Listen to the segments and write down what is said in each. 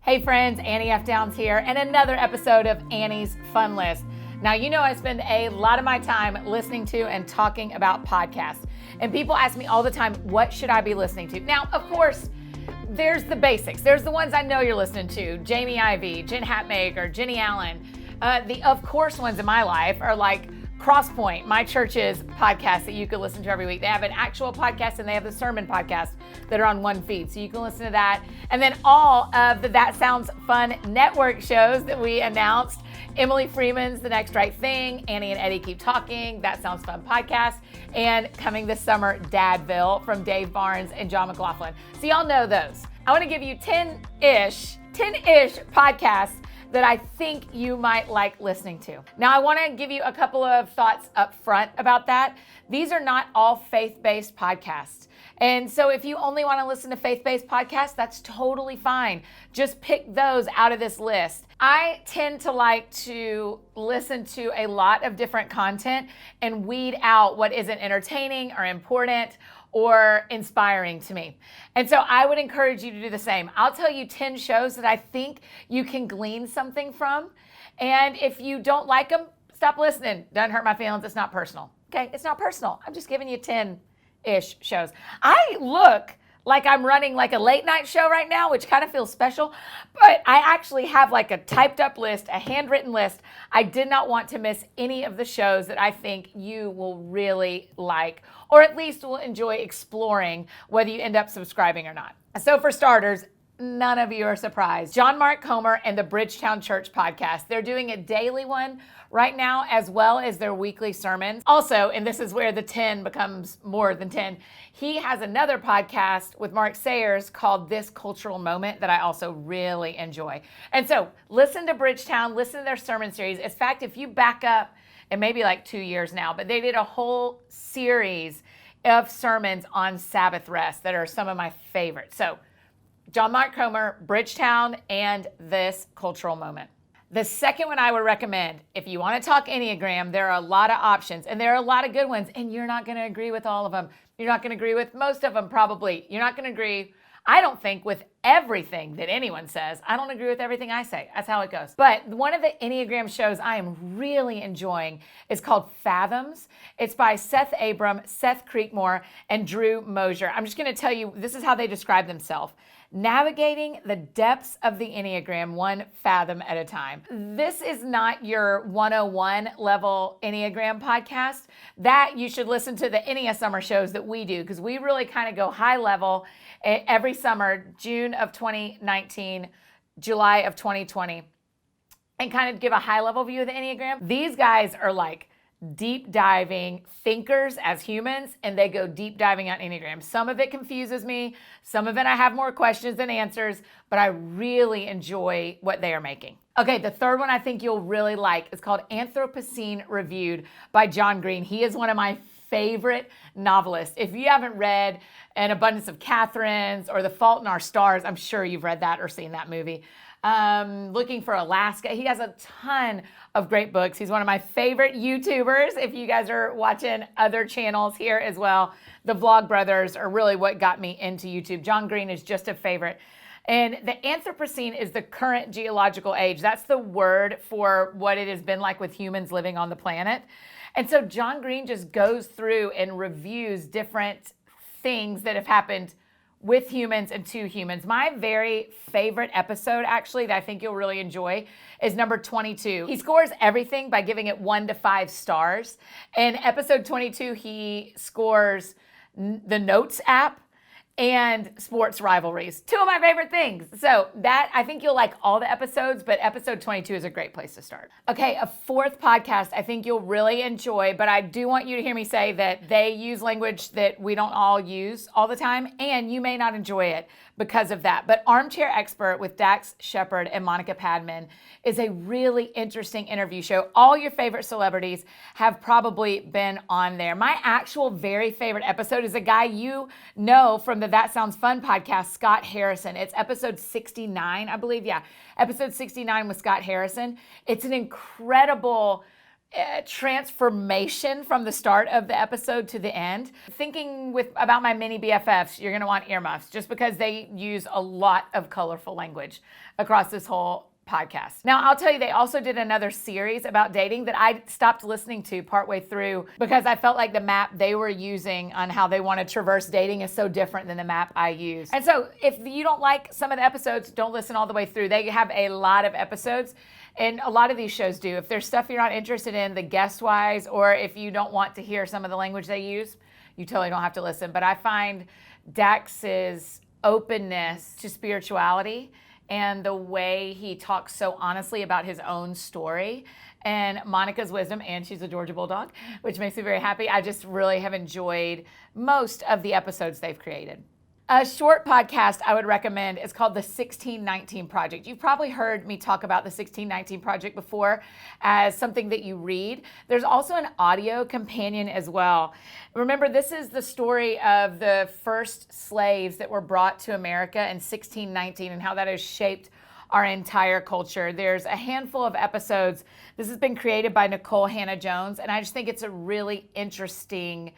Hey friends, Annie F. Downs here, and another episode of Annie's Fun List. Now, you know I spend a lot of my time listening to and talking about podcasts. And people ask me all the time, what should I be listening to? Now, of course, there's the basics. There's the ones I know you're listening to. Jamie Ivey, Jen Hatmaker, Jenny Allen. The of course ones in my life are like Crosspoint, my church's podcast that you can listen to every week. They have an actual podcast and they have the sermon podcast that are on one feed. So you can listen to that. And then all of the That Sounds Fun network shows that we announced. Emily Freeman's The Next Right Thing, Annie and Eddie Keep Talking, That Sounds Fun podcast, and coming this summer, Dadville from Dave Barnes and John McLaughlin. So y'all know those. I want to give you 10-ish podcasts that I think you might like listening to. Now, I want to give you a couple of thoughts up front about that. These are not all faith-based podcasts. And so if you only want to listen to faith-based podcasts, that's totally fine. Just pick those out of this list. I tend to like to listen to a lot of different content and weed out what isn't entertaining or important or inspiring to me. And so I would encourage you to do the same. I'll tell you 10 shows that I think you can glean something from. And if you don't like them, stop listening. Doesn't hurt my feelings. It's not personal. Okay? It's not personal. I'm just giving you 10-ish shows. I look like I'm running like a late night show right now, which kind of feels special, but I actually have like a typed up list, a handwritten list. I did not want to miss any of the shows that I think you will really like, or at least will enjoy exploring, whether you end up subscribing or not. So for starters, none of you are surprised. John Mark Comer and the Bridgetown Church podcast. They're doing a daily one right now, as well as their weekly sermons. Also, and this is where the 10 becomes more than 10, he has another podcast with Mark Sayers called This Cultural Moment that I also really enjoy. And so listen to Bridgetown, listen to their sermon series. In fact, if you back up, it may be like 2 years now, but they did a whole series of sermons on Sabbath rest that are some of my favorites. So John Mark Comer, Bridgetown, and This Cultural Moment. The second one I would recommend, if you want to talk Enneagram, there are a lot of options, and there are a lot of good ones, and you're not going to agree with all of them. You're not going to agree with most of them, probably. You're not going to agree, I don't think, with everything that anyone says. I don't agree with everything I say. That's how it goes. But one of the Enneagram shows I am really enjoying is called Fathoms. It's by Seth Abram, Seth Creekmore, and Drew Mosier. I'm just going to tell you, this is how they describe themselves. Navigating the depths of the Enneagram one fathom at a time. This is not your 101 level Enneagram podcast. That you should listen to the Ennea summer shows that we do, because we really kind of go high level every summer, June of 2019, July of 2020, and kind of give a high level view of the Enneagram. These guys are like deep diving thinkers as humans, and they go deep diving on Enneagram. Some of it confuses me. Some of it I have more questions than answers, but I really enjoy what they are making. Okay, the third one I think you'll really like is called Anthropocene Reviewed by John Green. He is one of my favorite novelists. If you haven't read An Abundance of Catherines or The Fault in Our Stars, I'm sure you've read that or seen that movie. Looking for Alaska. He has a ton of great books. He's one of my favorite YouTubers. If you guys are watching other channels here as well, the Vlog Brothers are really what got me into YouTube. John Green is just a favorite. And the Anthropocene is the current geological age. That's the word for what it has been like with humans living on the planet. And so John Green just goes through and reviews different things that have happened with humans and to humans. My very favorite episode, actually, that I think you'll really enjoy is number 22. He scores everything by giving it 1 to 5 stars. In episode 22, he scores the Notes app and sports rivalries. 2 of my favorite things. So that, I think you'll like all the episodes, but episode 22 is a great place to start. Okay, a fourth podcast I think you'll really enjoy, but I do want you to hear me say that they use language that we don't all use all the time, and you may not enjoy it because of that. But Armchair Expert with Dax Shepard and Monica Padman is a really interesting interview show. All your favorite celebrities have probably been on there. My actual very favorite episode is a guy you know from the That Sounds Fun podcast, Scott Harrison. It's episode 69, I believe. Yeah, episode 69 with Scott Harrison. It's an incredible transformation from the start of the episode to the end. Thinking about my mini BFFs, you're going to want earmuffs just because they use a lot of colorful language across this whole podcast. Now, I'll tell you, they also did another series about dating that I stopped listening to partway through because I felt like the map they were using on how they want to traverse dating is so different than the map I use. And so if you don't like some of the episodes, don't listen all the way through. They have a lot of episodes. And a lot of these shows do. If there's stuff you're not interested in, the guest-wise, or if you don't want to hear some of the language they use, you totally don't have to listen. But I find Dax's openness to spirituality and the way he talks so honestly about his own story and Monica's wisdom, and she's a Georgia Bulldog, which makes me very happy. I just really have enjoyed most of the episodes they've created. A short podcast I would recommend is called the 1619 Project. You've probably heard me talk about the 1619 Project before as something that you read. There's also an audio companion as well. Remember, this is the story of the first slaves that were brought to America in 1619 and how that has shaped our entire culture. There's a handful of episodes. This has been created by Nicole Hannah-Jones, and I just think it's a really interesting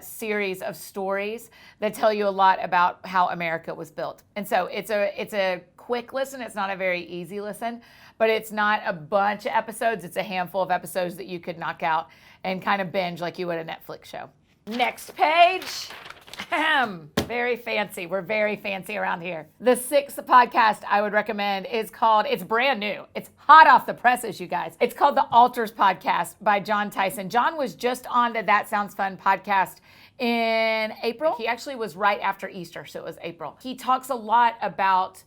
series of stories that tell you a lot about how America was built. And so it's a quick listen. It's not a very easy listen, but it's not a bunch of episodes. It's a handful of episodes that you could knock out and kind of binge like you would a Netflix show. Next page. Very fancy. We're very fancy around here. The sixth podcast I would recommend is called, it's brand new. It's hot off the presses, you guys. It's called The Altars Podcast by John Tyson. John was just on the That Sounds Fun podcast in April. He actually was right after Easter, so it was April. He talks a lot about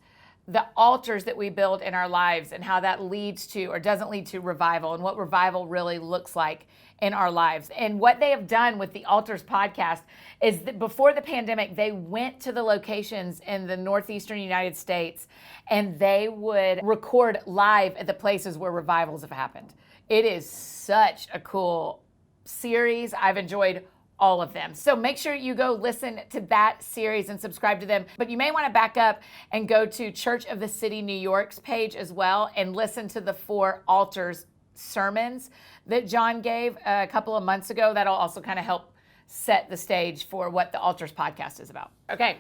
the altars that we build in our lives and how that leads to or doesn't lead to revival and what revival really looks like in our lives. And what they have done with the Altars podcast is that before the pandemic, they went to the locations in the northeastern United States and they would record live at the places where revivals have happened. It is such a cool series. I've enjoyed all of them. So make sure you go listen to that series and subscribe to them. But you may want to back up and go to Church of the City New York's page as well and listen to the 4 altars sermons that John gave a couple of months ago. That'll also kind of help set the stage for what the Altars podcast is about. Okay.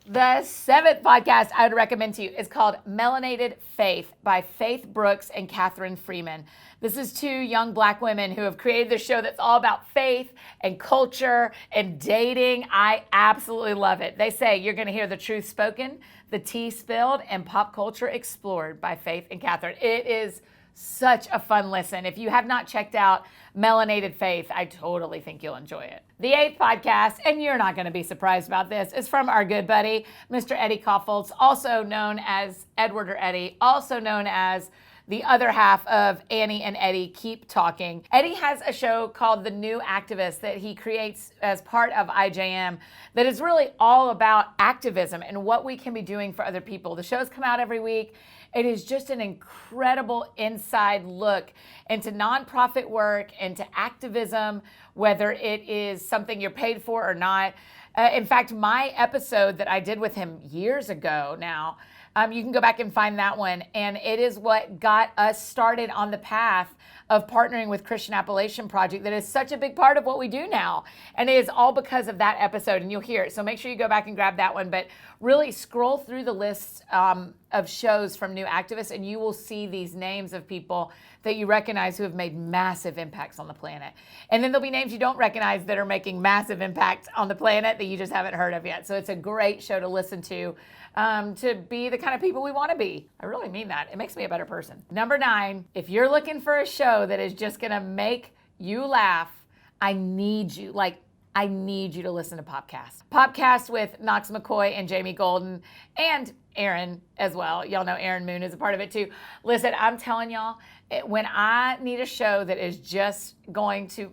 The 7th podcast I would recommend to you is called Melanated Faith by Faith Brooks and Catherine Freeman. This is 2 young Black women who have created this show that's all about faith and culture and dating. I absolutely love it. They say you're going to hear the truth spoken, the tea spilled, and pop culture explored by Faith and Catherine. It is such a fun listen. If you have not checked out Melanated Faith, I totally think you'll enjoy it. The 8th podcast, and you're not going to be surprised about this, is from our good buddy, Mr. Eddie Kaufholz, also known as Edward or Eddie, also known as the other half of Annie and Eddie Keep Talking. Eddie has a show called The New Activist that he creates as part of IJM that is really all about activism and what we can be doing for other people. The shows come out every week. It is just an incredible inside look into nonprofit work, into activism, whether it is something you're paid for or not. In fact, my episode that I did with him years ago now, you can go back and find that one. And it is what got us started on the path of partnering with Christian Appalachian Project that is such a big part of what we do now. And it is all because of that episode, and you'll hear it. So make sure you go back and grab that one. But really scroll through the list of shows from New Activists, and you will see these names of people that you recognize who have made massive impacts on the planet. And then there'll be names you don't recognize that are making massive impacts on the planet that you just haven't heard of yet. So it's a great show to listen to be the kind of people we want to be. I really mean that. It makes me a better person. Number 9, if you're looking for a show that is just going to make you laugh, I need you to listen to Popcast. Popcast with Knox McCoy and Jamie Golden and Aaron as well. Y'all know Aaron Moon is a part of it too. Listen, I'm telling y'all, when I need a show that is just going to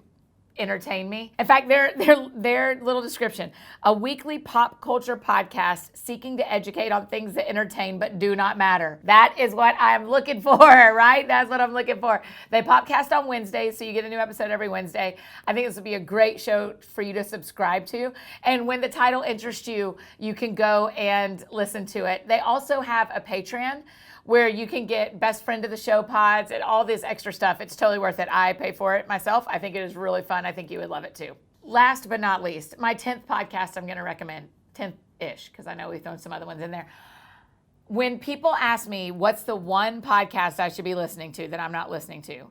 entertain me. In fact, their little description, a weekly pop culture podcast seeking to educate on things that entertain but do not matter. That is what I'm looking for, right? That's what I'm looking for. They podcast on Wednesdays, so you get a new episode every Wednesday. I think this would be a great show for you to subscribe to. And when the title interests you, you can go and listen to it. They also have a Patreon where you can get best friend of the show pods and all this extra stuff. It's totally worth it. I pay for it myself. I think it is really fun. I think you would love it too. Last but not least, my 10th podcast I'm going to recommend, 10th-ish, because I know we've thrown some other ones in there. When people ask me what's the one podcast I should be listening to that I'm not listening to,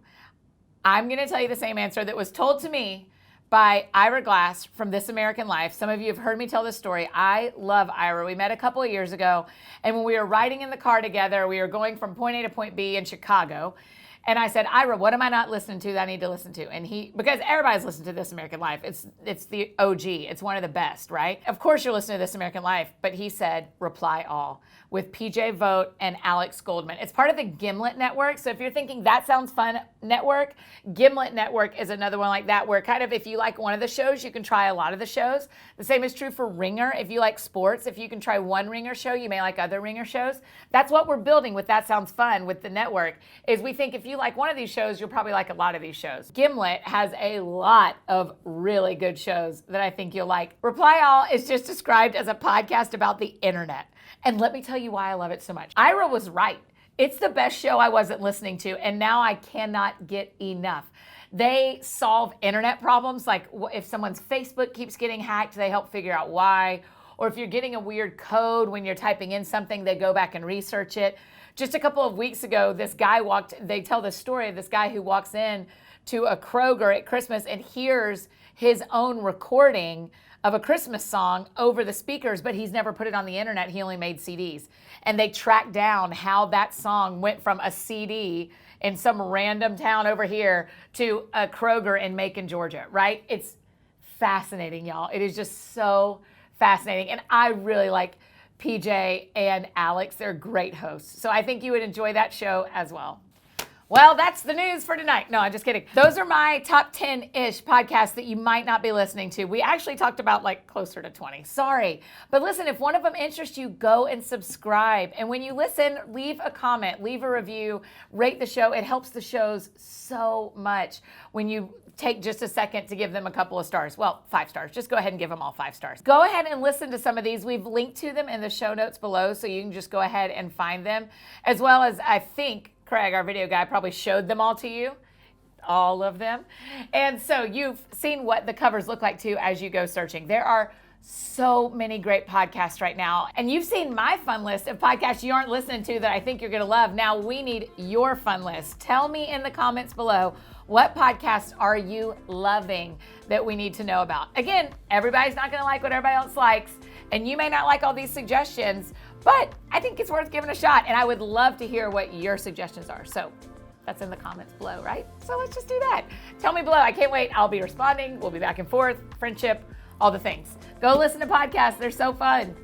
I'm going to tell you the same answer that was told to me by Ira Glass from This American Life. Some of you have heard me tell this story. I love Ira. We met a couple of years ago, and when we were riding in the car together, we were going from point A to point B in Chicago, and I said, Ira, what am I not listening to that I need to listen to? And because everybody's listened to This American Life. It's the OG. It's one of the best, right? Of course you're listening to This American Life, but he said, Reply All, with PJ Vogt and Alex Goldman. It's part of the Gimlet Network. So if you're thinking that sounds fun network, Gimlet Network is another one like that, where kind of if you like one of the shows, you can try a lot of the shows. The same is true for Ringer. If you like sports, if you can try one Ringer show, you may like other Ringer shows. That's what we're building with That Sounds Fun with the network, is we think if you like one of these shows, you'll probably like a lot of these shows. Gimlet has a lot of really good shows that I think you'll like. Reply All is just described as a podcast about the internet. And let me tell you why I love it so much. Ira was right. It's the best show I wasn't listening to, and now I cannot get enough. They solve internet problems, like if someone's Facebook keeps getting hacked, they help figure out why. Or if you're getting a weird code when you're typing in something, they go back and research it. Just a couple of weeks ago, they tell the story of this guy who walks in to a Kroger at Christmas and hears his own recording of a Christmas song over the speakers, but he's never put it on the internet. He only made CDs. And they tracked down how that song went from a CD in some random town over here to a Kroger in Macon, Georgia, right? It's fascinating, y'all. It is just so fascinating. And I really like PJ and Alex. They're great hosts. So I think you would enjoy that show as well. Well, that's the news for tonight. No, I'm just kidding. Those are my top 10-ish podcasts that you might not be listening to. We actually talked about like closer to 20. Sorry. But listen, if one of them interests you, go and subscribe. And when you listen, leave a comment, leave a review, rate the show. It helps the shows so much when you take just a second to give them a couple of stars. Well, 5 stars. Just go ahead and give them all 5 stars. Go ahead and listen to some of these. We've linked to them in the show notes below, so you can just go ahead and find them. As well as, I think Craig, our video guy, probably showed them all to you. All of them. And so you've seen what the covers look like too as you go searching. There are so many great podcasts right now. And you've seen my fun list of podcasts you aren't listening to that I think you're going to love. Now we need your fun list. Tell me in the comments below, what podcasts are you loving that we need to know about? Again, everybody's not going to like what everybody else likes, and you may not like all these suggestions, but I think it's worth giving a shot, and I would love to hear what your suggestions are. So that's in the comments below, right? So let's just do that. Tell me below. I can't wait. I'll be responding. We'll be back and forth, friendship, all the things. Go listen to podcasts. They're so fun.